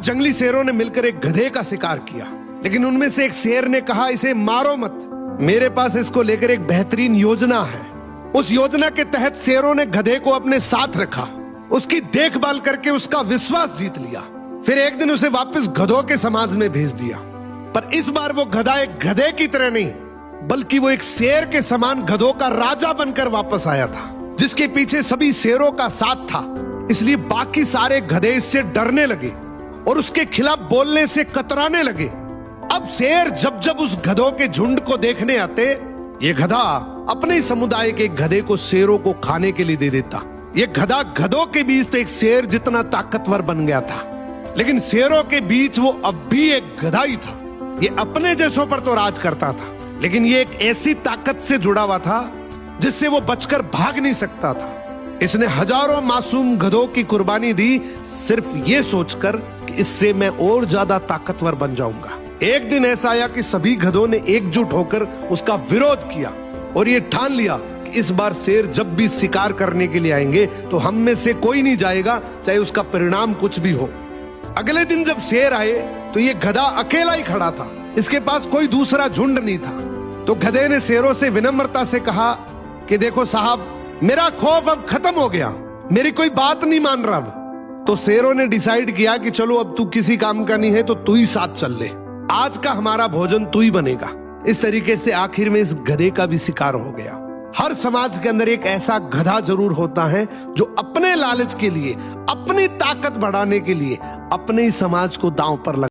जंगली शेरों ने मिलकर एक गधे का शिकार किया, लेकिन उनमें से एक शेर ने कहा, इसे मारो मत, मेरे पास इसको लेकर एक बेहतरीन योजना है। उस योजना के तहत शेरों ने गधे को अपने साथ रखा, उसकी देखभाल करके उसका विश्वास जीत लिया। फिर एक दिन उसे वापस गधों के समाज में भेज दिया, पर इस बार वो गधा एक गधे की तरह नहीं, बल्कि वो एक शेर के समान गधों का राजा बनकर वापस आया था, जिसके पीछे सभी शेरों का साथ था। इसलिए बाकी सारे गधे इससे डरने लगे और उसके खिलाफ बोलने से कतराने लगे। अब शेर जब जब उस गधों के झुंड को देखने आते, ये गधा अपने ही समुदाय के गधे को शेरों को खाने के लिए दे देता। ये गधा गधों के बीच तो एक शेर जितना ताकतवर बन गया था, लेकिन शेरों के बीच वो अब भी एक गधा ही था। ये अपने जैसों पर तो राज करता था, लेकिन ये एक ऐसी ताकत से जुड़ा हुआ था जिससे वो बचकर भाग नहीं सकता था। इसने हजारों मासूम गधों की कुर्बानी दी, सिर्फ ये सोचकर कि इससे मैं और ज्यादा ताकतवर बन जाऊंगा। एक दिन ऐसा आया कि सभी गधों ने एकजुट होकर उसका विरोध किया और ये ठान लिया कि इस बार शेर जब भी शिकार करने के लिए आएंगे तो हम में से कोई नहीं जाएगा, चाहे उसका परिणाम कुछ भी हो। अगले दिन जब शेर आए तो ये गधा अकेला ही खड़ा था, इसके पास कोई दूसरा झुंड नहीं था। तो गधे ने शेरों से विनम्रता से कहा कि देखो साहब, मेरा खौफ अब खत्म हो गया, मेरी कोई बात नहीं मान रहा अब। तो शेरों ने डिसाइड किया कि चलो अब तू किसी काम का नहीं है तो तू ही साथ चल ले, आज का हमारा भोजन तू ही बनेगा। इस तरीके से आखिर में इस गधे का भी शिकार हो गया। हर समाज के अंदर एक ऐसा गधा जरूर होता है जो अपने लालच के लिए, अपनी ताकत बढ़ाने के लिए अपने ही समाज को दांव पर लगा